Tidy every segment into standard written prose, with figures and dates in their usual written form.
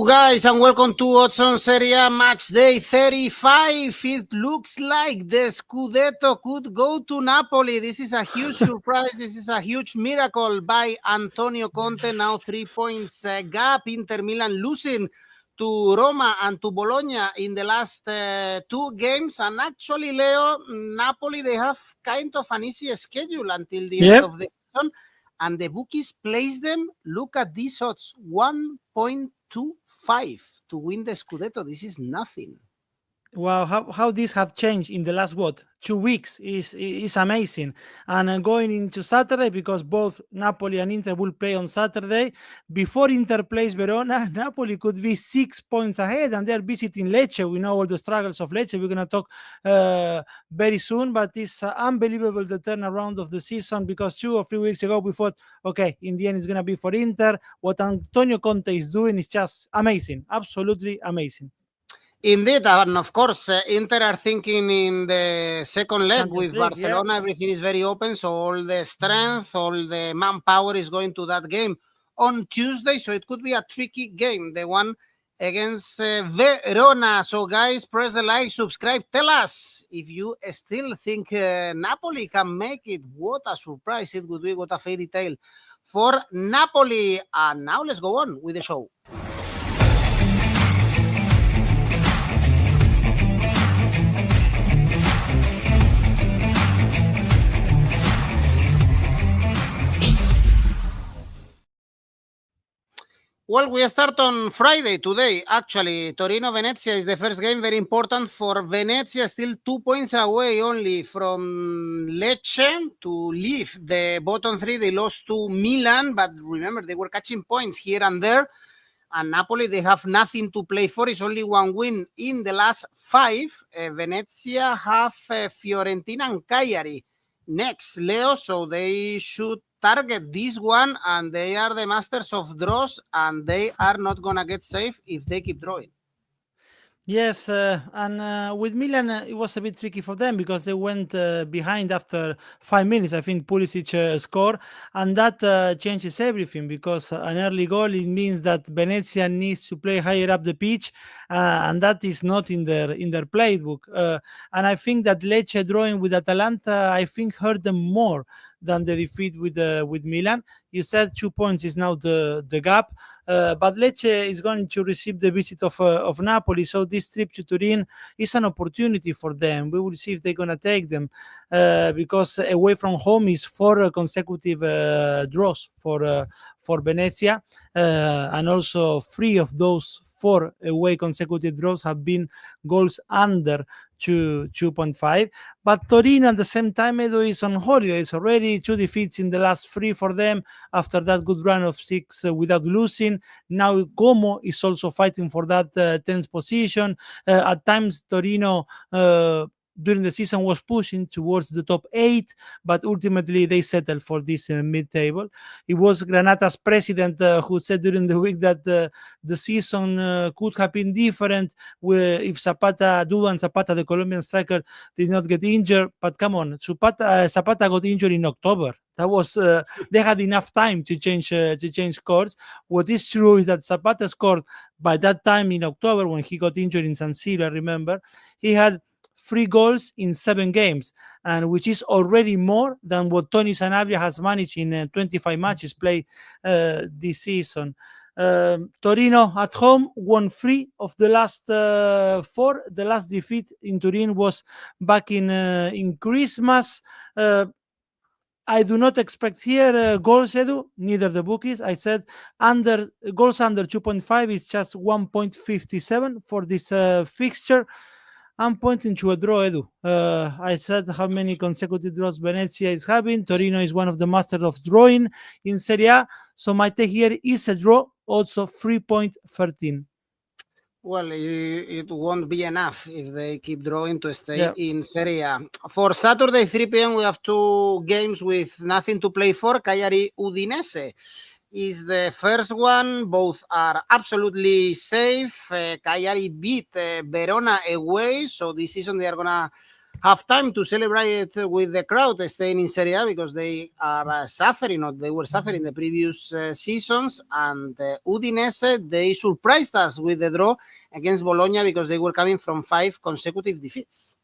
guys, and welcome to Odds on Serie A match day 35. It looks like the 𝐬𝐭𝐴 could go to Napoli. This is a huge surprise. This is a huge miracle by Antonio Conte. Now 3 points gap. Inter Milan losing to Roma and to Bologna in the last two games. And actually, Leo, Napoli, they have kind of an easy schedule until the end of the season. And the bookies place them. Look at these odds, 1.25 to win the 𝐬𝐭𝐴. This is nothing. Wow, how this have changed in the last 2 weeks is amazing. And going into Saturday, because both Napoli and Inter will play on Saturday, before Inter plays Verona, Napoli could be 6 points ahead, and they're visiting Lecce. We know all the struggles of Lecce. We're going to talk very soon, but it's unbelievable, the turnaround of the season, because 2 or 3 weeks ago we thought, okay, in the end it's going to be for Inter. What Antonio Conte is doing is just amazing, absolutely amazing. Indeed, and of course, Inter are thinking in the second leg with Barcelona. Everything is very open, so all the strength, all the manpower is going to that game on Tuesday, so it could be a tricky game, the one against Verona. So guys, press the like, subscribe, tell us if you still think Napoli can make it. What a surprise it would be, what a fairy tale for Napoli. And now let's go on with the show. Well, we start on Friday today. Actually, Torino Venezia is the first game, very important for Venezia, still 2 points away only from Lecce to leave the bottom three. They lost to Milan, but remember, they were catching points here and there. And Napoli, they have nothing to play for. It's only one win in the last 5. Venezia have Fiorentina and Cagliari next, Leo, so they should target this one, and they are the masters of draws, and they are not gonna get safe if they keep drawing. Yes, and with Milan, it was a bit tricky for them because they went behind after 5 minutes. I think Pulisic scored, and that changes everything, because an early goal, it means that Venezia needs to play higher up the pitch, and that is not in their playbook. And I think that Lecce drawing with Atalanta, I think, hurt them more than the defeat with Milan. You said 2 points is now the gap, but Lecce is going to receive the visit of Napoli, so this trip to Turin is an opportunity for them. We will see if they're going to take them, because away from home is 4 consecutive draws for Venezia, and also 3 of those 4 away consecutive draws have been goals under 2.5. But Torino at the same time, Edu, is on holidays already. 2 defeats in the last 3 for them after that good run of 6 without losing. Now Como is also fighting for that 10th position. At times Torino during the season was pushing towards the top 8, but ultimately they settled for this mid-table. It was Granata's president who said during the week that the season could have been different if Duban Zapata, the Colombian striker, did not get injured. But come on, Zapata got injured in October. That was they had enough time to change course. What is true is that Zapata scored by that time in October when he got injured in San Siro. I remember he had 3 goals in 7 games, and which is already more than what Tony Sanabria has managed in 25 matches played this season. Torino at home won 3 of the last 4. The last defeat in Turin was back in Christmas. I do not expect here goals, Edu, neither the bookies. I said goals under 2.5 is just 1.57 for this fixture. I'm pointing to a draw, Edu. I said how many consecutive draws Venezia is having. Torino is one of the masters of drawing in Serie A. So my take here is a draw, also 3.13. Well, it won't be enough if they keep drawing to stay in Serie A. For Saturday, 3 p.m., we have 2 games with nothing to play for. Cagliari Udinese is the first one. Both are absolutely safe. Cagliari beat Verona away, so this season they are gonna have time to celebrate with the crowd staying in Serie A because they are suffering, or they were suffering the previous seasons. And Udinese, they surprised us with the draw against Bologna because they were coming from 5 consecutive defeats.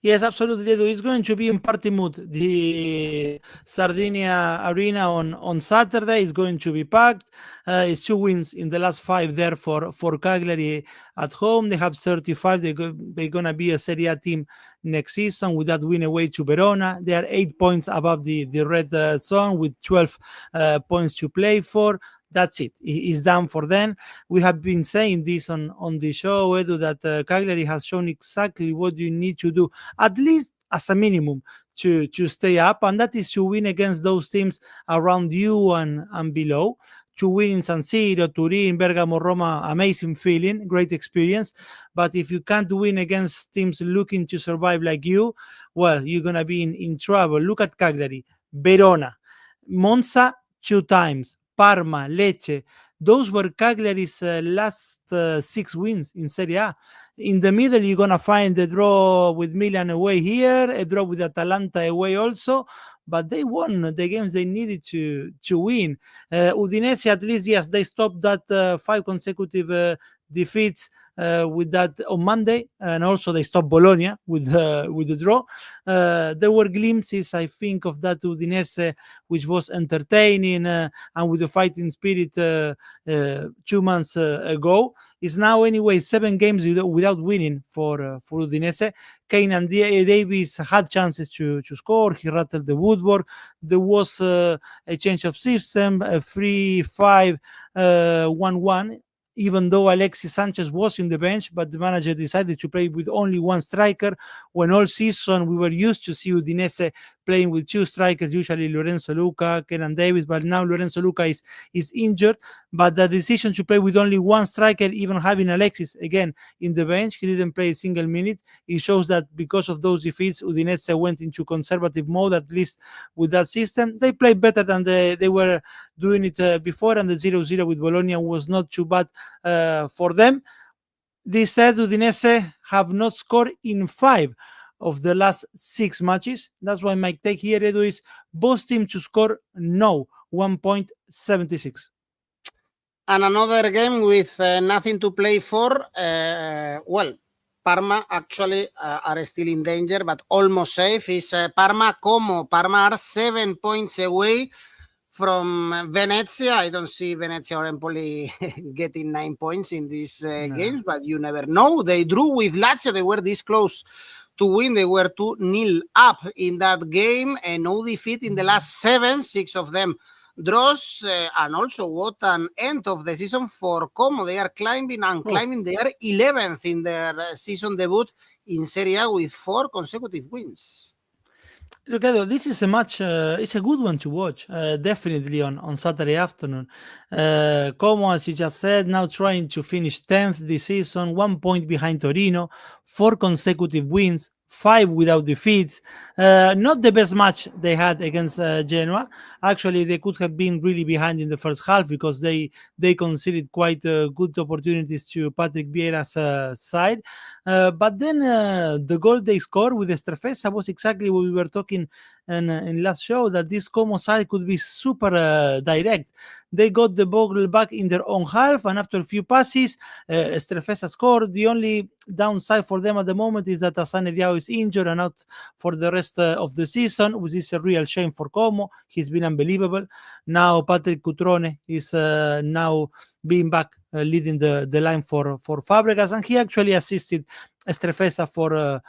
Yes, absolutely, Edu. It's going to be in party mood. The Sardinia Arena on Saturday is going to be packed. It's 2 wins in the last 5 there for Cagliari at home. They have 35. They're going to be a Serie A team next season with that win away to Verona. They are 8 points above the red zone with 12 points to play for. That's it. It's done for them. We have been saying this on the show, Edu, that Cagliari has shown exactly what you need to do, at least as a minimum, to stay up, and that is to win against those teams around you and below. To win in San Siro, Turin, Bergamo, Roma, amazing feeling, great experience. But if you can't win against teams looking to survive like you, well, you're going to be in trouble. Look at Cagliari, Verona, Monza 2 times, Parma, Lecce. Those were Cagliari's last 6 wins in Serie A. In the middle, you're going to find a draw with Milan away here, a draw with Atalanta away also, but they won the games they needed to win. Udinese, at least, yes, they stopped that 5 consecutive defeats with that on Monday, and also they stopped Bologna with the draw. There were glimpses, I think, of that Udinese, which was entertaining and with the fighting spirit 2 months ago. It's now anyway 7 games without winning for Udinese. Kane and Davies had chances to score. He rattled the woodwork. There was a change of system, a 3-5-1-1. Even though Alexis Sanchez was in the bench, but the manager decided to play with only 1 striker, when all season we were used to see Udinese playing with 2 strikers, usually Lorenzo Luca, Kenan Davis, but now Lorenzo Luca is injured. But the decision to play with only 1 striker, even having Alexis again in the bench, he didn't play a single minute. It shows that because of those defeats, Udinese went into conservative mode, at least with that system. They played better than they were doing it before, and the 0-0 with Bologna was not too bad for them. This said, Udinese have not scored in 5 of the last 6 matches. That's why my take here, Edu, is both teams to score no, 1.76. And another game with nothing to play for. Well, Parma actually are still in danger, but almost safe. Is Parma 𝐿𝐵𝐺𝐻. Parma are 7 points away from Venezia. I don't see Venezia or Empoli getting 9 points in these games, but you never know. They drew with Lazio. They were this close to win. They were 2-0 up in that game, and no defeat in the last 7, 6 of them draws. And also, what an end of the season for 𝐿𝐵𝐺𝐻. They are climbing and climbing. They are 11th in their season debut in Serie A with 4 consecutive wins. Look, Edo, this is a match. It's a good one to watch, definitely on Saturday afternoon. 𝐿𝐵𝐺𝐻, as you just said, now trying to finish 10th this season, 1 point behind Torino, 4 consecutive wins, 5 without defeats. Not the best match they had against Genoa. Actually, they could have been really behind in the first half because they conceded quite good opportunities to Patrick Vieira's side. But then the goal they scored with Estrefesa was exactly what we were talking in last show, that this 𝐿𝐵𝐺 side could be super direct. They got the ball back in their own half, and after a few passes, Estrefesa scored. The only downside for them at the moment is that Asane Diao is injured and out for the rest of the season, which is a real shame for 𝐿𝐵𝐺. He's been unbelievable. Now Patrick Cutrone is now being back leading the line for Fabregas, and he actually assisted Estrefesa for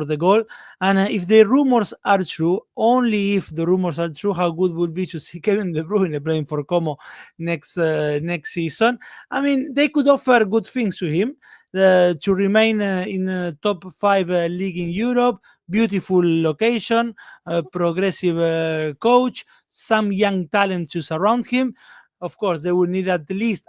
the goal. And if the rumors are true, only if the rumors are true, how good would be to see Kevin De Bruyne playing for 𝐿𝐵𝐺 next season. I mean, they could offer good things to him to remain in the top 5 league in Europe. Beautiful location, progressive coach, some young talent to surround him. Of course, they would need at least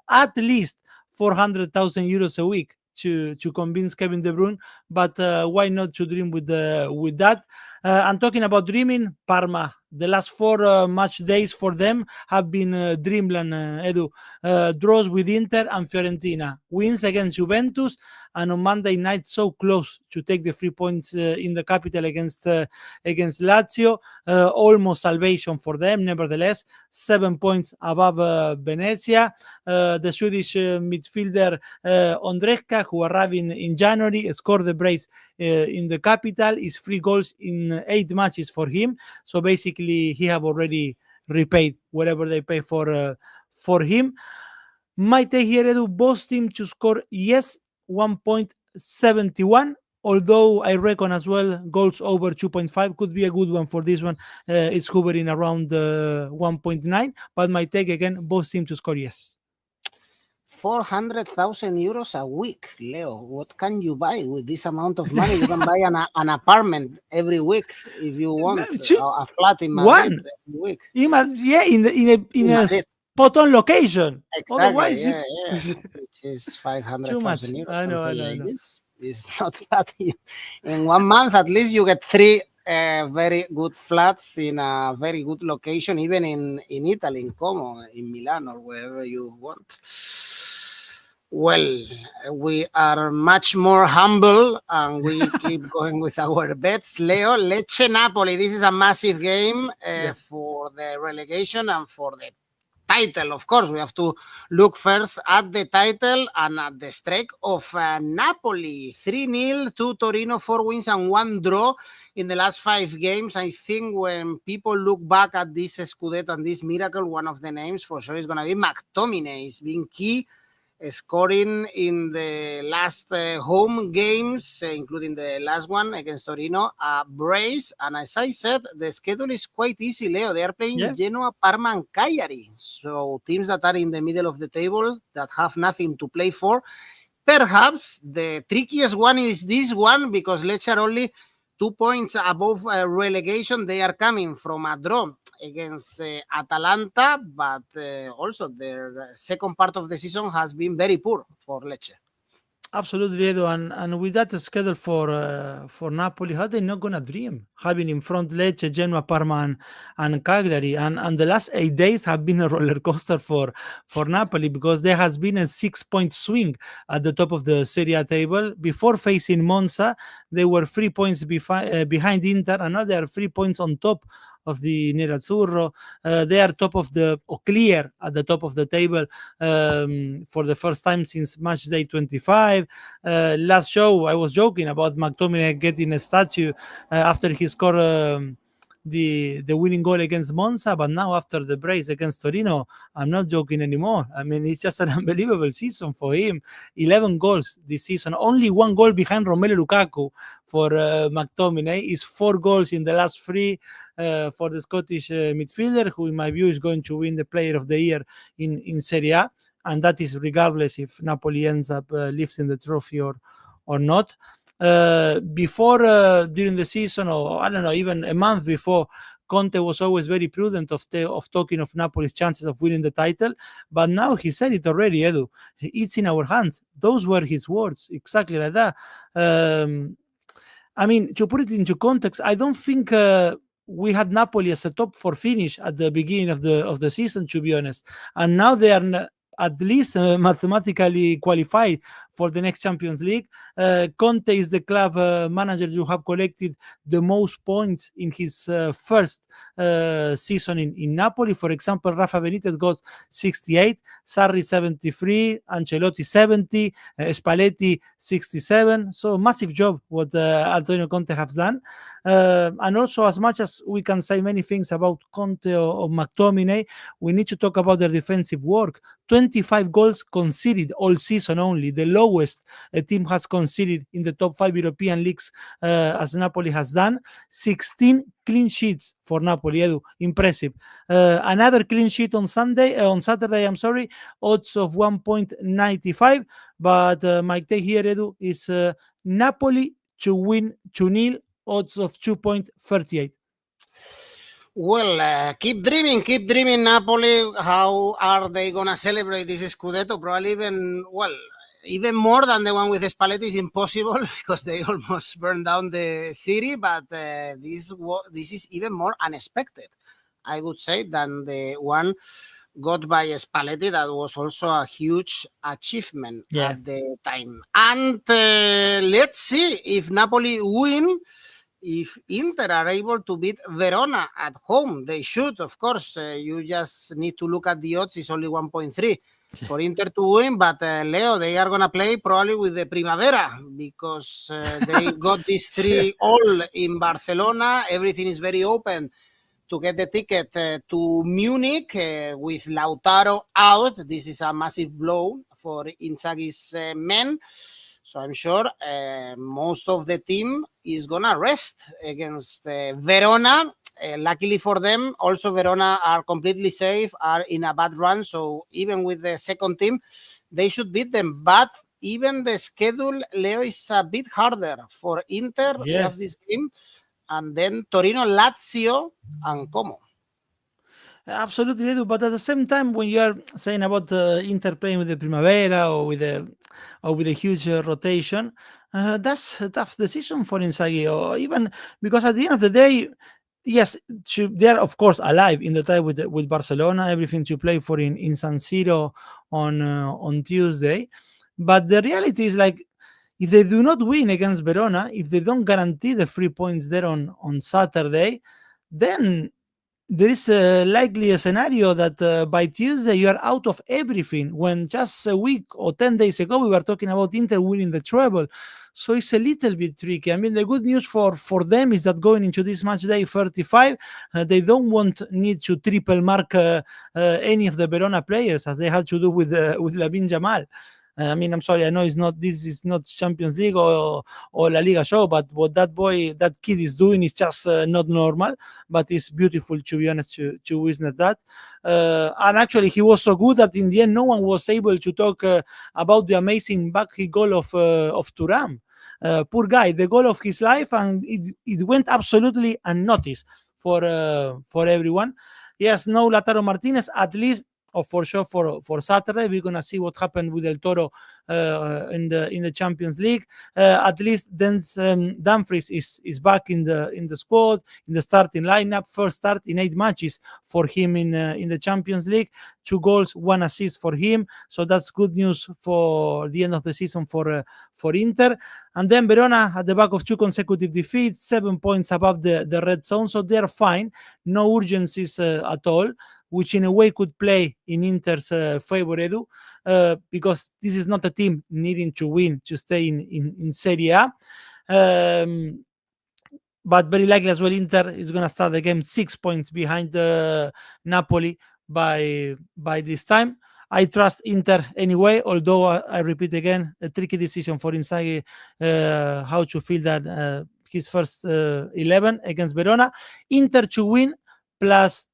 400,000 euros a week to convince Kevin De Bruyne, but why not to dream with that? I'm talking about dreaming. Parma, the last 4 match days for them have been dreamland, Edu. Draws with Inter and Fiorentina, wins against Juventus, and on Monday night, so close to take the 3 points in the capital against Lazio. Almost salvation for them, nevertheless. 7 points above Venezia. The Swedish midfielder 𝗀𝗏𝗀𝗏, who arrived in January, scored the brace in the capital. Is 3 goals in 8 matches for him. So basically, he have already repaid whatever they pay for him. Might take here, Edu, both teams to score, yes, 1.71. Although I reckon as well goals over 2.5 could be a good one for this one. It's hovering around 1.9, but might take again both teams to score, yes. 400,000 euros a week, Leo. What can you buy with this amount of money? You can buy an apartment every week if you want, a flat in Madrid every week. In a spot-on location. Exactly. Otherwise, which is 500,000 euros. I know. Like this. It's not bad. In 1 month, at least you get 3 very good flats in a very good location, even in Italy, in 𝐿𝐵𝐺𝐻𝐿, in Milan, or wherever you want. Well, we are much more humble and we keep going with our bets. Leo, Lecce Napoli. This is a massive game for the relegation and for the title. Of course, we have to look first at the title and at the streak of Napoli. 3-0 to Torino, 4 wins and 1 draw in the last 5 games. I think when people look back at this 𝐿𝐵𝐻 and this miracle, one of the names for sure is going to be 𝐻𝐿𝐵𝐻. He's been key, scoring in the last home games, including the last one against Torino, a brace. And as I said, the schedule is quite easy, Leo. They are playing Genoa, Parma, and Cagliari. So teams that are in the middle of the table, that have nothing to play for. Perhaps the trickiest one is this one, because Lecce are only 2 points above relegation. They are coming from a draw against Atalanta, but also their second part of the season has been very poor for Lecce. Absolutely, Edu. And with that schedule for Napoli, how they not gonna dream having in front Lecce, Genoa, Parma, and Cagliari? And the last 8 days have been a roller coaster for Napoli, because there has been a 6-point swing at the top of the Serie A table. Before facing Monza, they were 3 points behind Inter, and now they are 3 points on top of the Nerazzurro. They are clear at the top of the table for the first time since Matchday 25. Last show, I was joking about 𝐻𝐿𝐵𝐻 getting a statue after he scored the winning goal against Monza, but now after the brace against Torino, I'm not joking anymore. I mean, it's just an unbelievable season for him. 11 goals this season, only 1 goal behind Romelu Lukaku for 𝐻𝐿𝐵𝐻. Is 4 goals in the last 3 for the Scottish midfielder, who in my view is going to win the Player of the Year in Serie A, and that is regardless if Napoli ends up lifting the trophy or not. Before, during the season, or I don't know, even a month before, Conte was always very prudent of talking of Napoli's chances of winning the title, but now he said it already, Edu. It's in our hands. Those were his words, exactly like that. I mean, to put it into context, I don't think we had Napoli as a top 4 finish at the beginning of the season, to be honest, and now they are at least mathematically qualified for the next Champions League. Conte is the club manager who have collected the most points in his first season in Napoli. For example, Rafa Benitez got 68, Sarri 73, Ancelotti 70, Spalletti 67. So massive job what Antonio Conte has done. And also, as much as we can say many things about Conte or 𝐻𝐿𝐵𝐻, we need to talk about their defensive work. 25 goals conceded all season only, the lowest a team has conceded in the top 5 European leagues, as Napoli has done. 16 clean sheets for Napoli, Edu. Impressive. Another clean sheet on Saturday, odds of 1.95. But my take here, Edu, is Napoli to win 2-0, odds of 2.38. Well, keep dreaming, Napoli. How are they going to celebrate this Scudetto? Probably even, even more than the one with Spalletti is impossible because they almost burned down the city. But this is even more unexpected, I would say, than the one got by Spalletti. That was also a huge achievement at the time. And let's see if Napoli win. If Inter are able to beat Verona at home, they should, of course. You just need to look at the odds. It's only 1.3 for Inter to win. But Leo, they are going to play probably with the Primavera because they got these 3 all in Barcelona. Everything is very open to get the ticket to Munich with Lautaro out. This is a massive blow for Inzaghi's men. So I'm sure most of the team is going to rest against Verona. Luckily for them, also Verona are completely safe, are in a bad run. So even with the second team, they should beat them. But even the schedule, Leo, is a bit harder for Inter. They have this game. And then Torino, Lazio, and 𝐿𝐵𝐴. Absolutely, Edu. But at the same time, when you are saying about Inter playing with the Primavera or with a huge rotation, that's a tough decision for Inzaghi. Or even because at the end of the day, yes, they are of course alive in the tie with Barcelona. Everything to play for in San Siro on Tuesday. But the reality is, like, if they do not win against Verona, if they don't guarantee the 3 points there on Saturday, then there is likely a scenario that by Tuesday you are out of everything, when just a week or 10 days ago we were talking about Inter winning the treble. So it's a little bit tricky. I mean, the good news for them is that going into this match day 35, they don't need to triple mark any of the Verona players, as they had to do with Lamine Yamal. I mean, I'm sorry, I know this is not Champions League or La Liga show, but what that kid is doing is just not normal, but it's beautiful, to be honest, to witness that. And actually, he was so good that in the end, no one was able to talk about the amazing back goal of Thuram. Poor guy, the goal of his life, and it went absolutely unnoticed for everyone. Yes, no Lautaro Martinez, at least. Or for sure for Saturday, we're gonna see what happened with Del Toro in the Champions League. At least then Dumfries is back in the squad, in the starting lineup. First start in 8 matches for him in the Champions League. 2 goals, 1 assist for him. So that's good news for the end of the season for Inter. And then Verona at the back of 2 consecutive defeats, 7 points above the red zone. So they're fine, no urgencies at all, which in a way could play in Inter's favor, Edu, because this is not a team needing to win to stay in Serie A. But very likely as well, Inter is going to start the game 6 points behind Napoli by this time. I trust Inter anyway, although I repeat again, a tricky decision for Inzaghi how to field that his first 11 against Verona. Inter to win plus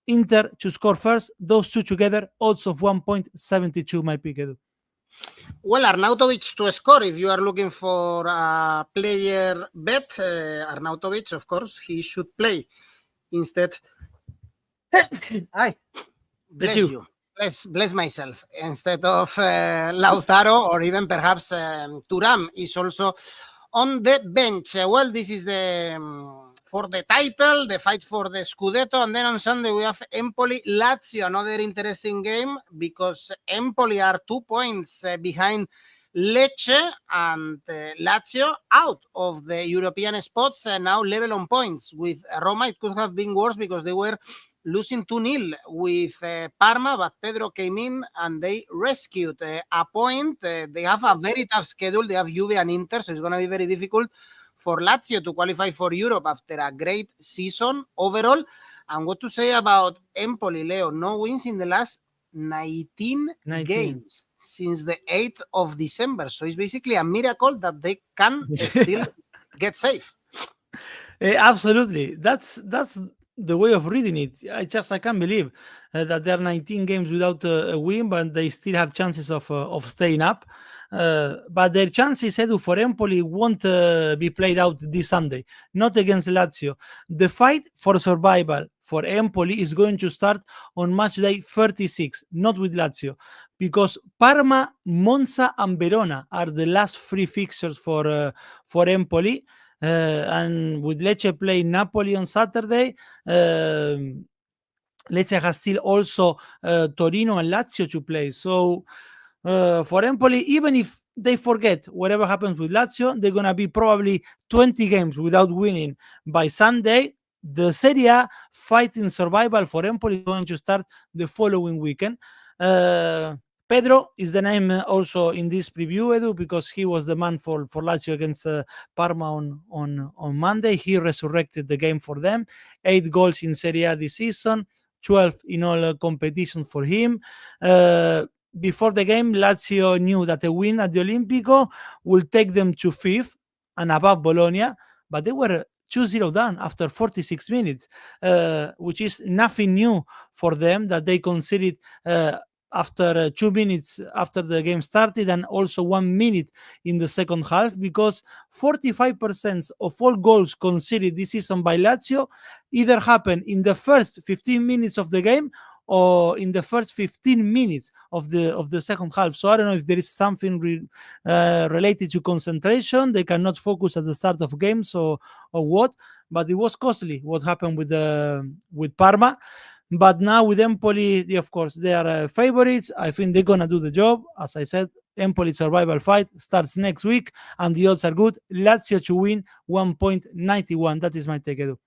Inter to score first, those two together, odds of 1.72, my pick, Edu. Well, Arnautovic to score. If you are looking for a player bet, Arnautovic, of course, he should play instead. Bless you. Bless myself. Instead of Lautaro, or even perhaps Thuram is also on the bench. Well, this is for the title, the fight for the Scudetto. And then on Sunday, we have Empoli, Lazio, another interesting game because Empoli are 2 points behind Lecce, and Lazio out of the European spots, now level on points with Roma. It could have been worse because they were losing 2-0 with Parma, but Pedro came in and they rescued a point. They have a very tough schedule. They have Juve and Inter, so it's going to be very difficult for Lazio to qualify for Europe after a great season overall. And what to say about Empoli, Leo? No wins in the last 19 games since the 8th of December. So it's basically a miracle that they can still get safe. Absolutely. That's the way of reading it. I can't believe that there are 19 games without a win, but they still have chances of staying up. But their chances, Edu, for Empoli won't be played out this Sunday, not against Lazio. The fight for survival for Empoli is going to start on match day 36, not with Lazio, because Parma, Monza, and Verona are the last 3 fixtures for Empoli. And with Lecce playing Napoli on Saturday, Lecce has still also Torino and Lazio to play. So for Empoli, even if they forget whatever happens with Lazio, they're going to be probably 20 games without winning by Sunday. The Serie A fighting survival for Empoli is going to start the following weekend. Pedro is the name also in this preview, Edu, because he was the man for Lazio against Parma on Monday. He resurrected the game for them. 8 goals in Serie A this season, 12 in all competitions for him. Before the game, Lazio knew that a win at the Olimpico will take them to 5th and above Bologna, but they were 2-0 down after 46 minutes, which is nothing new for them, that they conceded after 2 minutes after the game started, and also 1 minute in the second half, because 45% of all goals conceded this season by Lazio either happened in the first 15 minutes of the game or in the first 15 minutes of the second half. So I don't know if there is something related to concentration. They cannot focus at the start of games or what, but it was costly what happened with Parma. But now with Empoli, of course, they are favorites. I think they're going to do the job. As I said, Empoli survival fight starts next week, and the odds are good. Lazio to win 1.91. That is my take, Edu.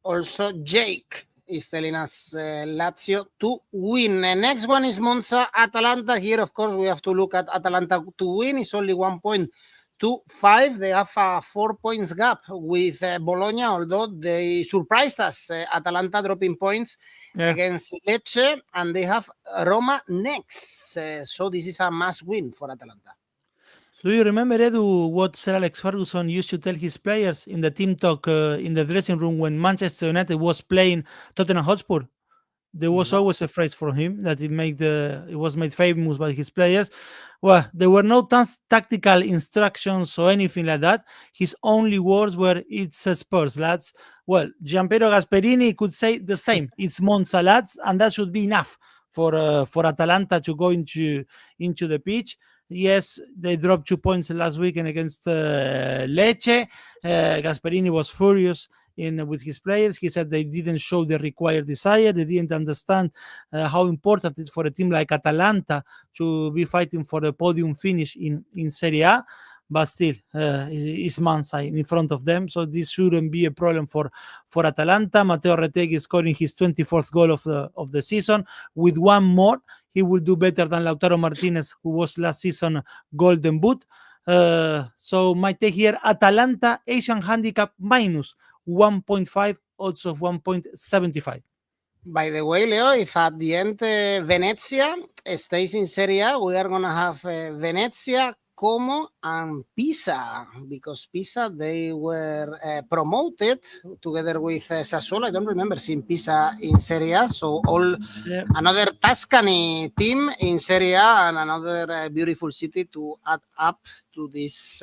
Also, Jake is telling us Lazio to win. The next one is Monza, Atalanta. Here, of course, we have to look at Atalanta to win. It's only 1.25. They have a 4 points gap with Bologna, although they surprised us. Atalanta dropping points against Lecce, and they have Roma next. So this is a must win for Atalanta. Do you remember, Edu, what Sir Alex Ferguson used to tell his players in the team talk in the dressing room when Manchester United was playing Tottenham Hotspur? There was always a phrase for him that it was made famous by his players. Well, there were no tactical instructions or anything like that. His only words were, "It's Spurs, lads." Well, Gianpiero Gasperini could say the same. It's Monza, lads, and that should be enough for Atalanta to go into the pitch. Yes, they dropped 2 points last weekend against Lecce. Gasperini was furious with his players. He said they didn't show the required desire. They didn't understand how important it is for a team like Atalanta to be fighting for the podium finish in Serie A. But still, it's Monza in front of them, so this shouldn't be a problem for Atalanta. Matteo Retegui scoring his 24th goal of the season. With one more, he will do better than Lautaro Martinez, who was last season Golden Boot. So my take here, Atalanta Asian handicap minus 1.5, odds of 1.75. By the way, Leo, if at the end Venezia stays in Serie A, we are going to have Venezia, Como, and Pisa, because Pisa, they were promoted together with Sassuolo. I don't remember seeing Pisa in Serie A, so another Tuscany team in Serie A and another beautiful city to add up to this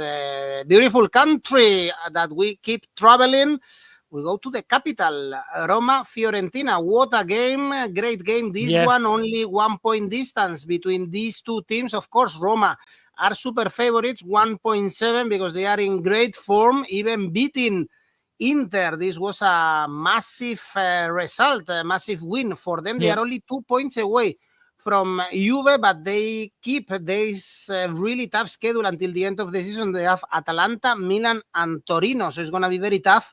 beautiful country that we keep traveling. We go to the capital, Roma, Fiorentina. What a game, great game. This one, only 1 point distance between these two teams. Of course, Roma are super favorites, 1.7, because they are in great form, even beating Inter. This was a massive result, a massive win for them. They are only 2 points away from Juve, but they keep this really tough schedule until the end of the season. They have Atalanta, Milan, and Torino, so it's going to be very tough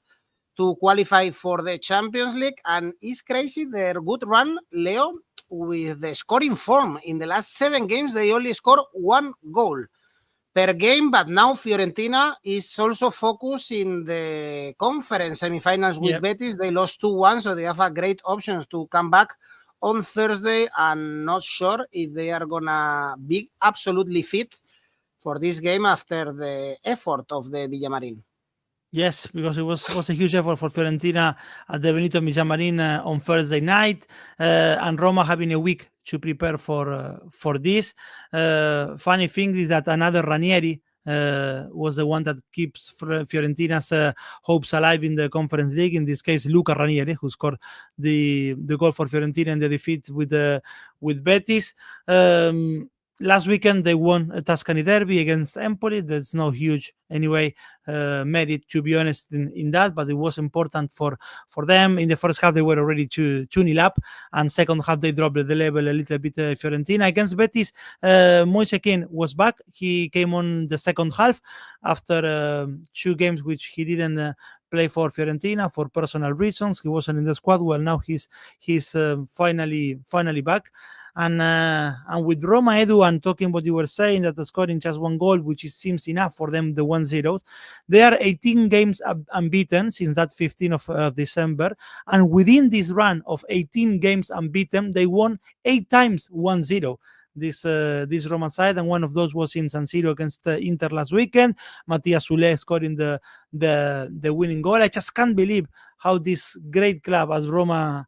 to qualify for the Champions League. And it's crazy, their good run, Leo, with the scoring form. In the last 7 games, they only scored 1 goal per game, but now Fiorentina is also focused in the conference semifinals with Betis. They lost 2-1, so they have a great options to come back on Thursday. I'm not sure if they are gonna be absolutely fit for this game after the effort of the Villamarín. Yes, because it was a huge effort for Fiorentina at the Benito Villamarín on Thursday night, and Roma having a weak to prepare for this. Funny thing is that another Ranieri was the one that keeps Fiorentina's hopes alive in the Conference League. In this case, Luca Ranieri, who scored the goal for Fiorentina in the defeat with Betis. Last weekend they won a Tuscany derby against Empoli. There's no huge merit, to be honest, in that, but it was important for them. In the first half they were already 2-0 up, and second half they dropped the level a little bit. Fiorentina against Betis, 𝐿𝐭𝐴𝐻𝐿 was back. He came on the second half after 2 games which he didn't play for Fiorentina for personal reasons. He wasn't in the squad. Well, now he's finally back. And with Roma, Edu, and talking what you were saying, that scoring just 1 goal, which seems enough for them, the 1-0. They are 18 games unbeaten since that 15th of December. And within this run of 18 games unbeaten, they won 8 times 1-0. This Roma side, and one of those was in San Siro against Inter last weekend. Mattia Soulé scoring the winning goal. I just can't believe how this great club as Roma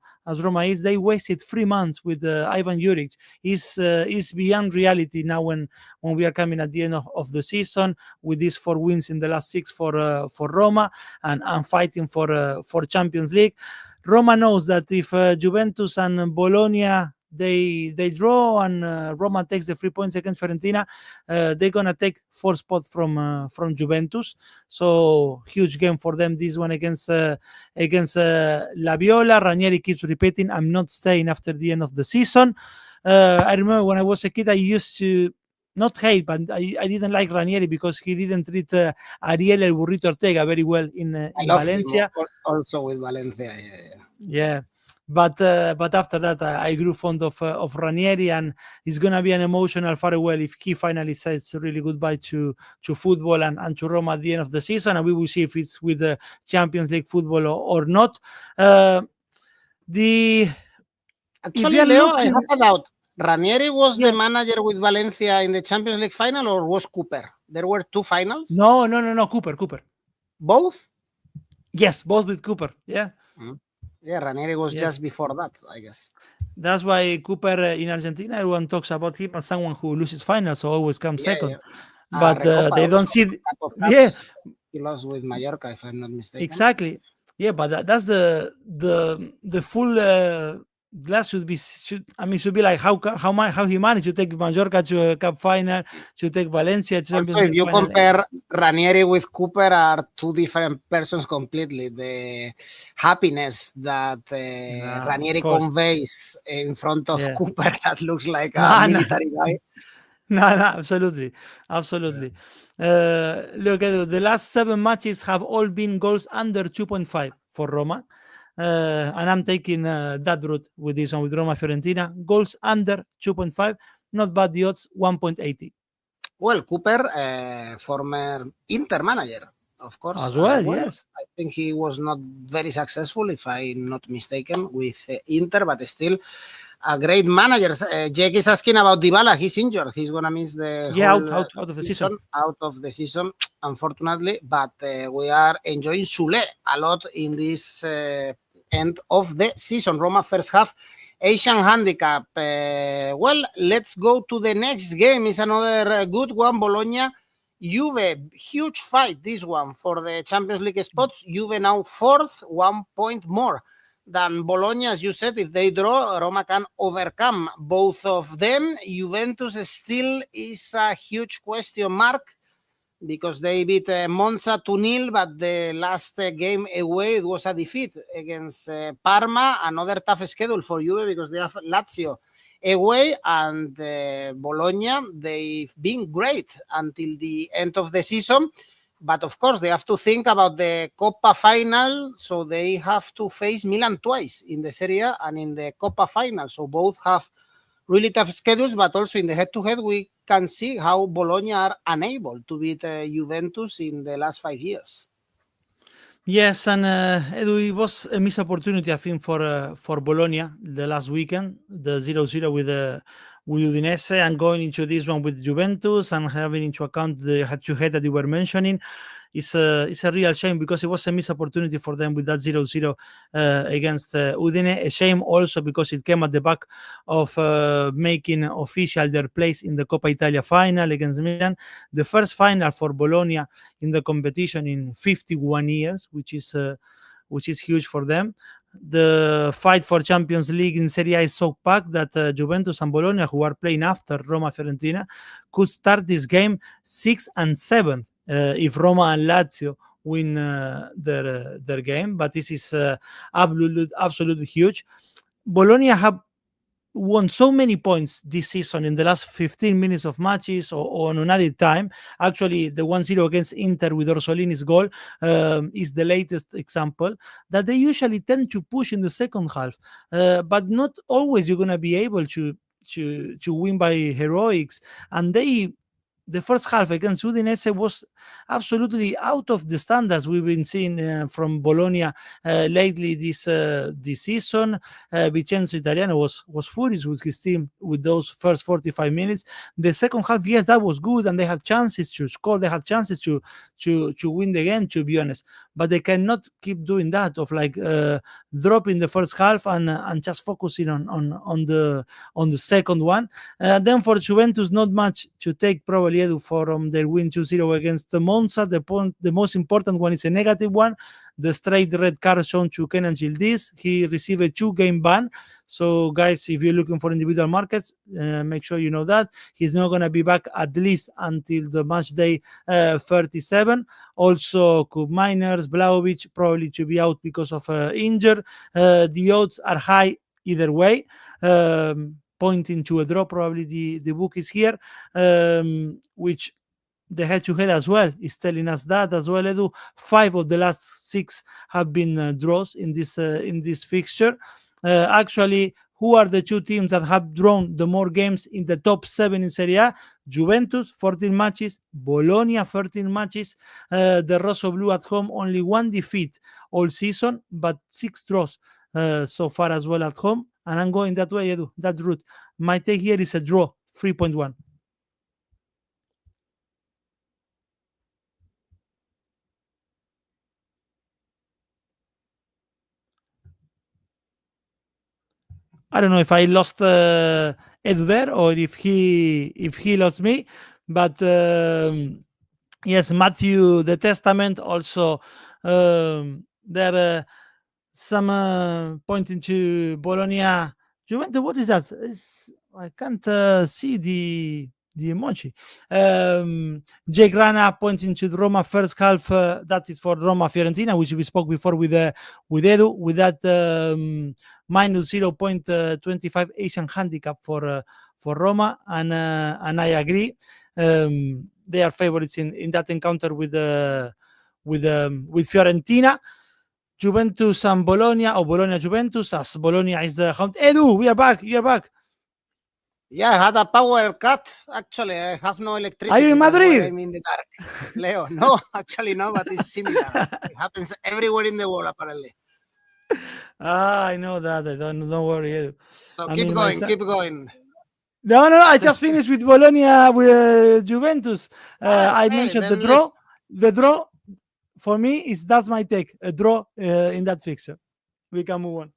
is, they wasted 3 months with Ivan Juric. Is beyond reality now when we are coming at the end of the season with these 4 wins in the last 6 for Roma and fighting for Champions League. Roma knows that if Juventus and Bologna they draw and Roma takes the 3 points against Fiorentina, they're gonna take 4th spot from Juventus. So huge game for them, this one against La Viola. Ranieri keeps repeating, I'm not staying after the end of the season. I remember when I was a kid, I used to not hate, but I didn't like Ranieri because he didn't treat Ariel El Burrito Ortega very well in Valencia. Also with Valencia, yeah. But after that, I grew fond of Ranieri, and it's gonna be an emotional farewell if he finally says really goodbye to football and to Roma at the end of the season, and we will see if it's with the Champions League football or not. Actually, Leo, I have a doubt. Ranieri was the manager with Valencia in the Champions League final, or was Cooper? There were 2 finals? No. Cooper. Both? Yes, both with Cooper. Yeah. Mm-hmm. Yeah, Ranieri was just before that, I guess. That's why Cooper in Argentina, everyone talks about him as someone who loses finals, so always comes second. Yeah. But they don't see. He lost with Mallorca, if I'm not mistaken. Exactly. Yeah, but that's the full glass should be like how he managed to take Mallorca to a cup final, to take Valencia to Champions League if you final. compare Ranieri with Cooper, are 2 different persons completely. The happiness that Ranieri conveys in front of Cooper, that looks like a military guy. No, absolutely. Look, the last 7 matches have all been goals under 2.5 for Roma. And I'm taking that route with this one, with Roma Fiorentina. Goals under 2.5, not bad. The odds 1.80. Well, Cooper, former Inter manager, of course. As well, yes. I think he was not very successful, if I'm not mistaken, with Inter, but still a great manager. Jake is asking about Dybala. He's injured. He's going to miss the whole out of the season. Out of the season, unfortunately. But we are enjoying Soulé a lot in this end of the season. Roma first half, Asian handicap. Well, let's go to the next game. It's another good one. Bologna, Juve, huge fight, this one, for the Champions League spots. Juve now 4th, 1 point more than Bologna. As you said, if they draw, Roma can overcome both of them. Juventus still is a huge question mark because they beat Monza 2-0, but the last game away, it was a defeat against Parma. Another tough schedule for Juve because they have Lazio away, and Bologna, they've been great until the end of the season. But of course, they have to think about the Coppa final, so they have to face Milan twice in the Serie A and in the Coppa final. So both have really tough schedules, but also in the head-to-head, we can see how Bologna are unable to beat Juventus in the last 5 years. Yes, and Edu, it was a missed opportunity, I think, for Bologna the last weekend, the 0-0 with Udinese, and going into this one with Juventus and having into account the head-to-head that you were mentioning. is a real shame, because it was a missed opportunity for them with that 0-0 against Udine. A shame also because it came at the back of making official their place in the Coppa Italia final against Milan, the first final for Bologna in the competition in 51 years, which is huge for them. The fight for Champions League in Serie A is so packed that Juventus and Bologna, who are playing after Roma Fiorentina, could start this game 6th and 7th if Roma and Lazio win their game. But this is absolutely huge. Bologna have won so many points this season in the last 15 minutes of matches or on added time. Actually, the 1-0 against Inter with Orsolini's goal is the latest example, that they usually tend to push in the second half, but not always you're going to be able to win by heroics. And the first half against Udinese was absolutely out of the standards we've been seeing from Bologna lately this season. Vincenzo Italiano was furious with his team with those first 45 minutes. The second half, yes, that was good, and they had chances to score. They had chances to win the game, to be honest. But they cannot keep doing that, of like dropping the first half and just focusing on the second one. Then for Juventus, not much to take probably from their win 2-0 against the Monza. The most important one is a negative one. The straight red card shown to Kenan Yildiz. He received a 2-game ban. So, guys, if you're looking for individual markets, make sure you know that. He's not going to be back at least until the match day 37. Also, 𝐿𝐵𝐵𝐿𝐵𝐵𝐻 probably to be out because of injury. The odds are high either way. Pointing to a draw, probably the book is here, which the head-to-head as well is telling us that as well, Edu. 5 of the last 6 have been draws in this fixture. Actually, who are the 2 teams that have drawn the more games in the top 7 in Serie A? Juventus, 14 matches. Bologna, 13 matches. The Rosso-Blu at home, only 1 defeat all season, but 6 draws so far as well at home. And I'm going that way, Edu, that route. My take here is a draw, 3.1. I don't know if I lost Edu there or if he lost me, but yes, Matthew the Testament also there. Some pointing to Bologna. Juventus, what is that? I can't see the emoji. Jake Rana pointing to the Roma first half. That is for Roma Fiorentina, which we spoke before with Edu, with that minus 0.25 Asian handicap for Roma, and I agree. They are favorites in that encounter with Fiorentina. Juventus and Bologna, or Bologna Juventus, as Bologna is the hunt. Edu, we are back. You are back. Yeah, I had a power cut. Actually, I have no electricity. Are you in Madrid? I'm in the dark. Leo, no, actually no, but it's similar. It happens everywhere in the world, apparently. I know that. Don't worry, Edu. So keep going. No, I just finished with Bologna with Juventus. I mentioned the draw. For me, that's my take. A draw in that fixture. We can move on.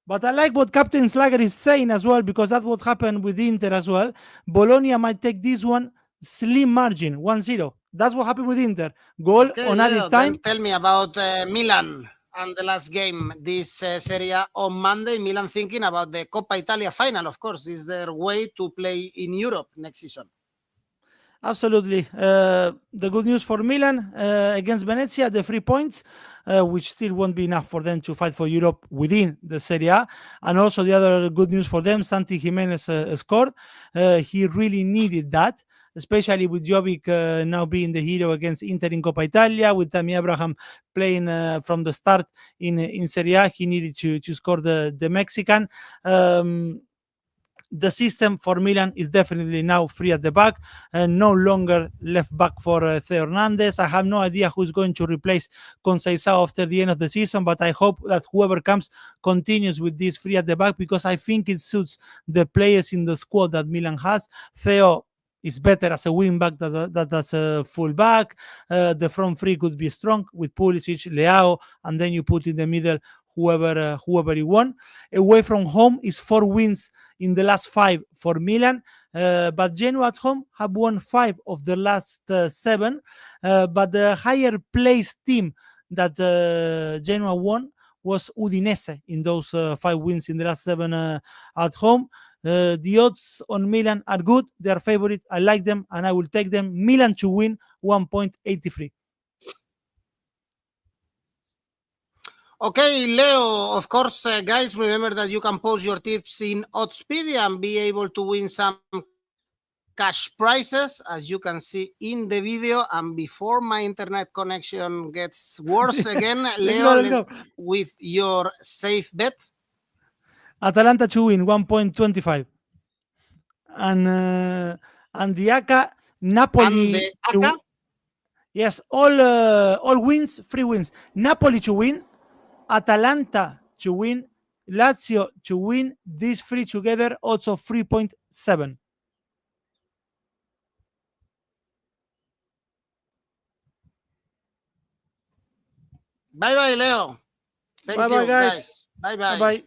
But I like what Captain Slager is saying as well, because that's what happened with Inter as well. Bologna might take this one slim margin, 1-0. That's what happened with Inter. Goal on added time. Tell me about Milan and the last game this Serie A on Monday. Milan thinking about the Coppa Italia final, of course. Is their way to play in Europe next season? Absolutely. The good news for Milan against Venezia, the 3 points, which still won't be enough for them to fight for Europe within the Serie A. And also the other good news for them, Santi Jimenez scored. He really needed that, especially with 𝐬𝐵𝐵𝐿𝐵 now being the hero against Inter in Coppa Italia, with Tammy Abraham playing from the start in Serie A. He needed to score the Mexican. The system for Milan is definitely now free at the back, and no longer left back for Theo Hernandez. I have no idea who's going to replace 𝐿𝐭𝐴𝐳𝐵 after the end of the season, but I hope that whoever comes continues with this free at the back, because I think it suits the players in the squad that Milan has. Theo is better as a wing back than as a full back. The front three could be strong with Pulisic, Leao, and then you put in the middle whoever you want. Away from home is 4 wins in the last 5 for Milan, but Genoa at home have won 5 of the last 7. But the higher placed team that Genoa won was Udinese in those 5 wins in the last 7 at home. The odds on Milan are good. They are favorite. I like them, and I will take them. Milan to win 1.83. Okay, Leo, of course, guys, remember that you can post your tips in Oddspedia and be able to win some cash prizes, as you can see in the video. And before my internet connection gets worse again, Leo, let's go. with your safe bet. Atalanta to win 1.25. And the 𝐿𝐴 Napoli. And the 𝐿𝐴? Yes, all wins, 3 wins. Napoli to win, Atalanta to win, Lazio to win. These 3 together also 3.7. Bye bye, Leo. Thank you, Bye-bye, guys. Bye bye. Bye-bye.